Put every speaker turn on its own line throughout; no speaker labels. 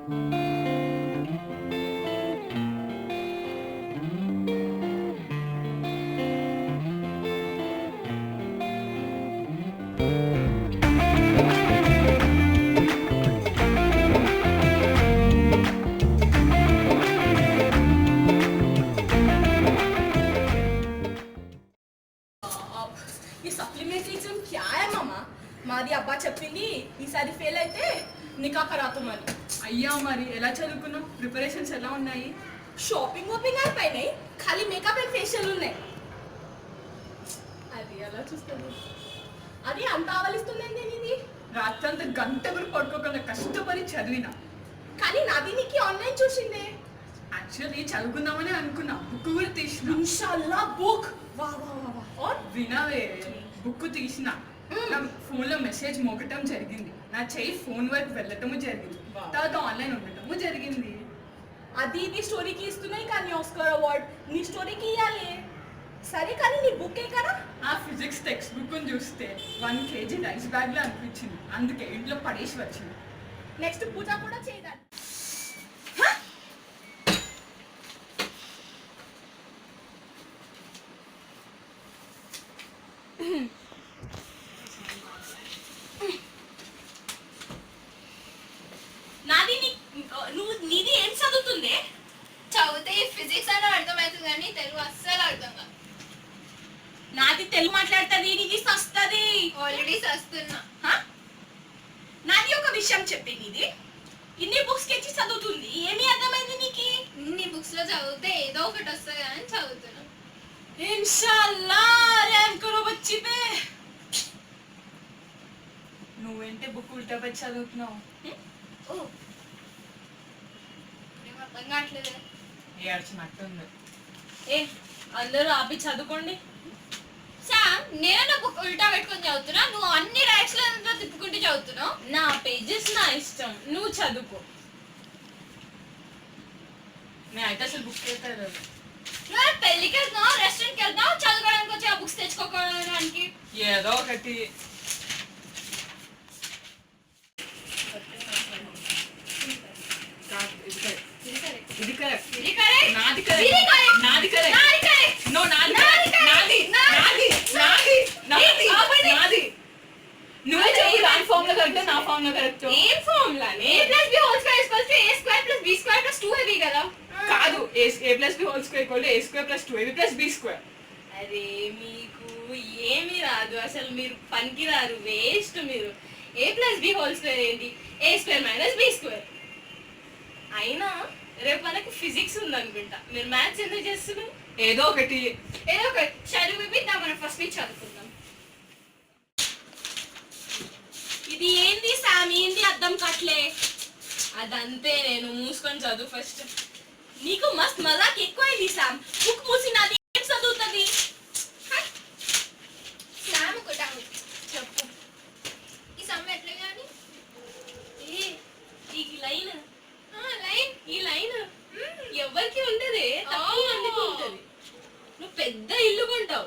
ఈ supplementary exam క్యా high మామా? మాది అబ్బా చెప్పింది ఈసారి ఫెయిల్ అయితే నికా కరాతుమని.
అయ్యా మరి ఎలా చదువుకున్నావు? ప్రిపరేషన్స్ ఎలా ఉన్నాయి?
షాపింగ్ వాపింగ్ అయిపోయినాయి, ఖాళీ మేకప్ అండ్ ఫేషియల్ ఉన్నాయి. అది ఎలా చూస్తుంది, అది అంత ఆవలిస్తుందండి ఇది.
రాత్రంతా గంట కూడా పడుకోకుండా కష్టపడి చదివినా,
కానీ నాది నీకు ఆన్లైన్ చూసిందే.
యాక్చువల్లీ చదువుకుందామని అనుకున్నా, బుక్ కూడా తీసిన.
ఇన్షాల్లా బుక్ వా వా వా వా.
ఆర్ వినవే, బుక్ తీసిన, నా ఫోన్లో మెసేజ్ మోగటం జరిగింది, నా చెయ్యి ఫోన్ వైపు వెళ్ళటము జరిగింది, తర్వాత ఆన్లైన్ ఉండటము జరిగింది.
అది నీ స్టోరీకి ఇస్తున్నాయి కానీ ఆస్కార్ అవార్డ్ నీ స్టోరీకి ఇవ్వాలి. సరే కానీ నీ బుక్ ఏ కదా?
ఆ ఫిజిక్స్ టెక్స్ట్ బుక్ చూస్తే 1 kg రైస్ బ్యాగ్లో అనిపించింది, అందుకే ఇంట్లో పడేసి వచ్చింది.
నెక్స్ట్ పూజ కూడా చేయాలి. నాది నువ్వు నీది ఏం చదువుతుంది?
చదివితే ఫిజిక్స్ అని అర్థమవుతుంది కానీ తెలుగు అస్సలు అర్థం కాదు.
నాది తెలుగు మాట్లాడుతుంది, నీది సస్తుంది.
ఆల్రెడీ చస్తున్నా.
నాది ఒక విషయం చెప్పి, నీది ఇన్ని బుక్స్ కెచ్చి చదువుతుంది, ఏమి అర్థమైంది నీకు?
ఇన్ని బుక్స్ లో చదివితే ఏదో ఒకటి వస్తుంది అని చదువుతున్నా.
ఇన్షాల్లా ర్యాంక్ కరో బచ్చి పే.
నువ్వేంటే బుక్ ఉల్టా పెట్టి చదువుతున్నావు?
ఏం అర్థం కావట్లేదు.
ఏడ్చినట్టుంది.
ఏ అందరూ ఆపి చదువుకోండి.
సామ్, నేను నా బుక్ ఉల్టా పెట్టుకొని చదువుతున్నా, నువ్వు అన్ని రైట్స్ లో తిప్పుకుంటూ చదువుతున్నావు.
నా పేజెస్ నా ఇష్టం, నువ్వు చదువుకో.
నేను అయితే అసలు బుక్ చేస్తాను.
నువ్వు పెళ్లికి వెళ్తున్నావు, రెస్టారెంట్కి వెళ్తున్నావు, చదువుకోవడానికి వచ్చి ఆ బుక్స్ తెచ్చుకోవడానికి.
ఏదో ఒకటి. ఇది కరెక్ట్,
ఇది కరెక్ట్,
నాది
ఇది
కరెక్ట్,
కరెక్ట్,
నాది కరెక్ట్,
నాది కరెక్ట్,
నో నాది
నాది
కరెక్ట్, నాది నాది నాది నాది నాది. నువ్వే చెప్పు, దాని ఫార్ములా కరెక్ట్, నా ఫార్ములా కరెక్ట్.
ఏం ఫార్ములానే?
a plus b whole square is equal to a square plus b square plus 2ab కదా.
కాదు, a plus b whole square equal to a square plus 2ab plus b square.
అరే మీకు ఏమీ రాదు, అసలు మీరు పనికిరారు, వేస్ట్ మీరు. a plus B whole square ఏంటి? a square minus B square. అయినా రేపు మనకు ఫిజిక్స్ ఉందనుకుంటా, మీరు మ్యాథ్స్ ఎందుకు చేస్తున్నారు?
ఏదో ఒకటి.
ఏదో ఒకటి చదివిద్దా, మనం ఫస్ట్ నుంచి చదువుకుందాం.
ఇది ఏంది సామ్, ఏంది అర్థం కట్లే? అదంతే, నేను మూసుకొని చదువు ఫస్ట్. నీకు మస్త్ మజాక్ ఎక్కువైంది సామ్, బుక్ మూసి నాది ఏం చదువుతుంది?
సామ్ ఒకటా
చెప్పు.
ఈ సమ్ ఎట్లా కానీ
ఈ లైన్,
లైన్,
ఈ లైన్ ఎవరికి ఉంటది, తక్కువ మందికి ఉంటది. నువ్వు పెద్ద ఇల్లు కొంటావు,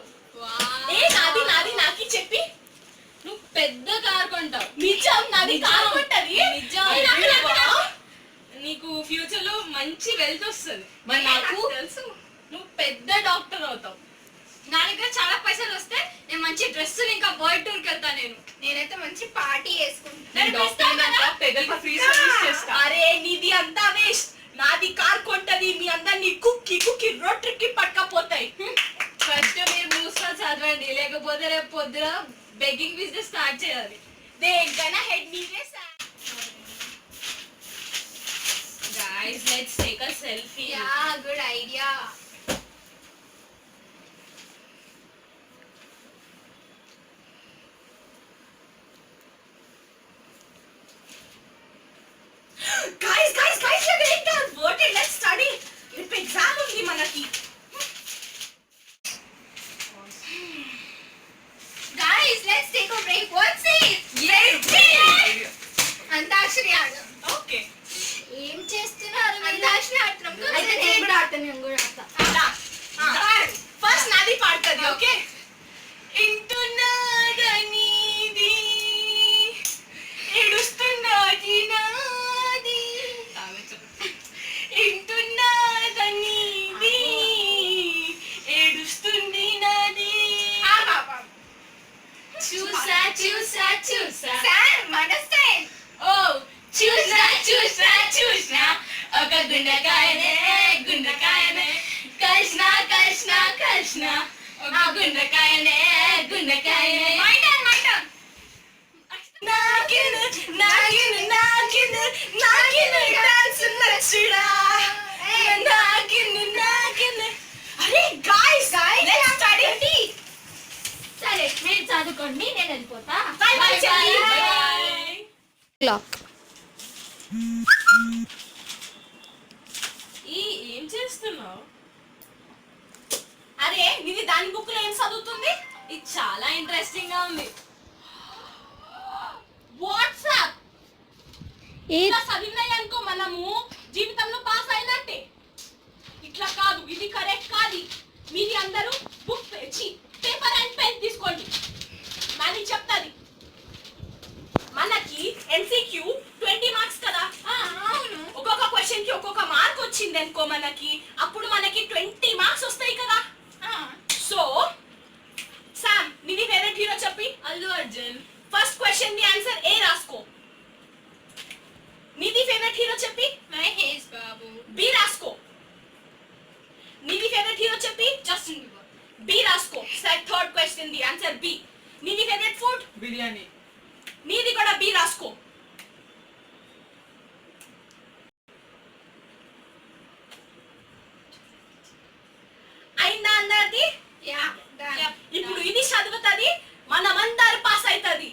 ఏ నాది నాది నాకి చెప్పి నువ్వు పెద్ద కార్ కొంటావు. నిజం, నాది కార్ కొంటది. నీకు ఫ్యూచర్ లో మంచి వెల్త్ వస్తుంది.
మరి నాకు
తెలుసు, నువ్వు పెద్ద డాక్టర్ అవుతావు.
నా దగ్గర చాలా పైసలు వస్తే నేను మంచి డ్రెస్ ఇంకా వరల్డ్ టూర్ కి వెళ్తా. నేనైతే మంచి పార్టీ వేసుకుంటా.
పెద్దలకు ఫ్రీ సర్వీస్ చేస్తా.
అరే నీది అంతా వేస్ట్, నాది కార్ కొంటది, మీ అందరినీ కుక్కి కుక్కి రోడ్ ట్రిప్ కి పట్టకపోతాయి.
ఫస్ట్ మీరు మూసుకొని చదవండి, లేకపోతే రేపు పొద్దున బెగ్గింగ్ బిజినెస్ స్టార్ట్ చేయాలి.
దేనికైనా హెడ్ నీవే sir. Guys, let's take a selfie.
Good idea.
Guys, you're getting converted. Let's study. రేపు ఎగ్జామ్ ఉంది మనకి.
Guys, let's take a break. What's it? Antakshari ఆడదాం.
Okay.
ఏం చేస్తున్నారు? అంతాక్షరి ఆడుతున్నాం.
అయితే నేను కూడా ఆడతాను, నేను కూడా ఆడతా. చూసా చూసా
సార్ మనస్తే
ఓ చూసా చూసా చూసా ఒక గుండెకాయనే గుండెకాయనే కృష్ణ కృష్ణ కృష్ణ ఒక గుండెకాయనే గుండెకాయనే నాకిను నాకిను నాకిను నాకిను డాన్స్ నచ్చుడా నాకిను నాకిను అరే గాయ్స్ లెట్స్ స్టడీ
సరే మీరు చదువుకోండి నేను వెళ్ళిపోతా
బై బై బై
క్లాక్
ఏం చేస్తున్నావు? అరే నీది దాని బుక్ లో ఏం చదువుతుంది? ఇది చాలా ఇంట్రెస్టింగ్ గా ఉంది. వాట్సాప్ ఇలా చదివినాయి అనుకో మనము జీవితంలో పాస్ అయినట్టే. ఇట్లా కాదు, ఇది కరెక్ట్ కాదు. మీది అందరూ బుక్ పేపర్ అండ్ పెన్ తీసుకోండి. మరి చెప్తాది మనకి MCQ 20 మార్క్స్ కదా.
అవును
ఒక్కొక్క క్వశ్చన్ కి ఒక్కొక్క మార్క్ వచ్చింది అనుకో మనకి, అప్పుడు మనకి 20 మార్క్స్ వస్తాయి కదా. సో సామ్ నీది ఫేవరెట్ హీరో చెప్పి. Allu Arjun. First question the answer A రాసుకో. నీది ఫేవరెట్ హీరో చెప్పి.
మహేష్ బాబు.
బి రాసుకో. నీది ఫేవరెట్ హీరో చెప్పి.
Justin Bieber.
బి రాసుకో. Third question the answer B. నీది ఫేవరెట్ ఫుడ్.
బిర్యానీ.
నీది కూడా బి రాసుకో. అయిందా అందరిది?
యా
ఇప్పుడు ఇది చదువుతుంది, మనమందరు పాస్ అవుతుంది.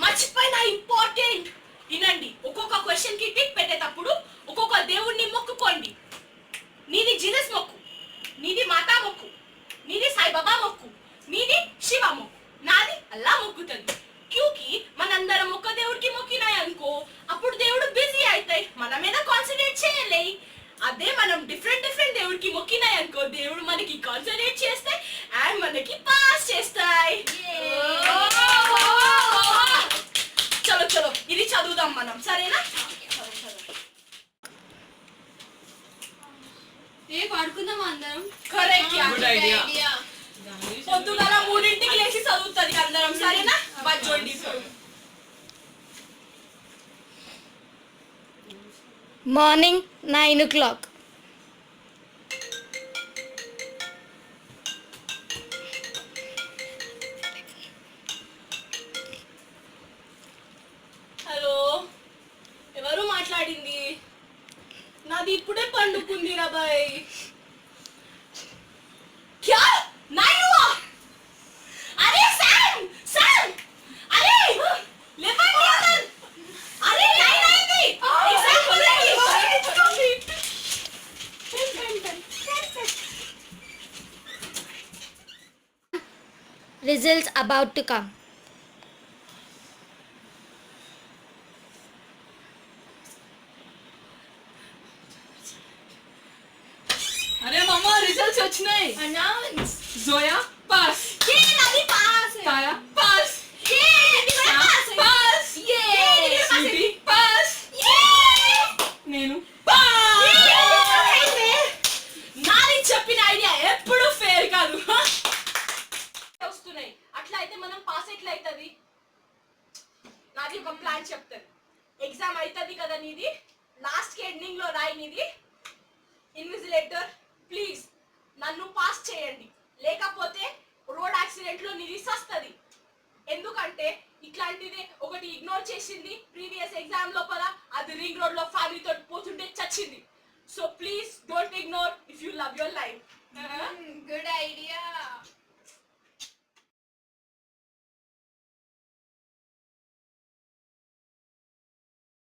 మర్చిపోయిన ఇంపార్టెంట్ వినండి. ఒక్కొక్క క్వశ్చన్ కి టిక్ పెట్టేటప్పుడు ఒక్కొక్క దేవుణ్ణి మొక్కుకోండి. నీది జీసస్ మొక్కు, నీది మాతా మొక్కు, నీది సాయిబాబా మొక్కు, నీది శివ మొక్కు, నాది అల్లా మొక్కుతుంది. క్యూకి మనందరం ఒక్క దేవుడికి మొక్కినాయి అనుకో, అప్పుడు దేవుడు బిజీ అవుతాయి, మన మీద కాన్సన్ట్రేట్ చేయలే. అదే మనం డిఫరెంట్ దేవుడికి మొక్కినాయి అనుకో, దేవుడు మనకి కాన్సన్ట్రేట్ చేస్తే అండ్ మనకి పాస్ చేస్తాయి. చలో చలో ఇది చదువుదాం మనం, సరేనా?
పడుకుందాం అందరం.
కరెక్ట్.
Good idea.
పొద్దుగల 3ంటికి లేచి చదువుతుంది అందరం, సరేనా? బజ్జోండి.
Morning 9 o'clock.
హలో, ఎవరు మాట్లాడింది? నాది ఇప్పుడే పండుకుంది రా బాయ్. క్యా నాయువా? అరే సామ్ సామ్, అరే లేవండి అందరూ. అరే నైన్ అయింది. ఎగ్జామ్ కొనండి.
Results about to come.
అరే మామ రిజల్ట్స్ వచ్చినాయి.
Announce.
జోయా పాస్.
ఏ నాది పాస్.
తారా పాస్.
ఏ ఇది కూడా పాస్.
పాస్.
ఏ ఇది కూడా పాస్.
Sweety pass.
ఏ
నేను పాస్.
నాది చెప్పిన ఐడియా ఎప్పుడు ఫెయిల్ కాదు. వస్తున్నాయి అట్లా అయితే మనం పాస్ ఎట్లా అవుతుంది? నాది ఒక ప్లాన్ చెప్తాను. ఎగ్జామ్ అవుతుంది కదా నీది, లాస్ట్ కి ఎండింగ్ లో రాయి నీది. ఇన్విజిలేటర్ ప్లీజ్ నన్ను పాస్ చేయండి, లేకపోతే రోడ్ యాక్సిడెంట్ లో నీది సస్తది. ఎందుకంటే ఇట్లాంటిది ఒకటి ఇగ్నోర్ చేసింది ప్రీవియస్ ఎగ్జామ్ లోపల, అది రింగ్ రోడ్ లో ఫ్యామిలీ తోటి పోతుంటే చచ్చింది. So please don't ignore if you love your life.
Good idea.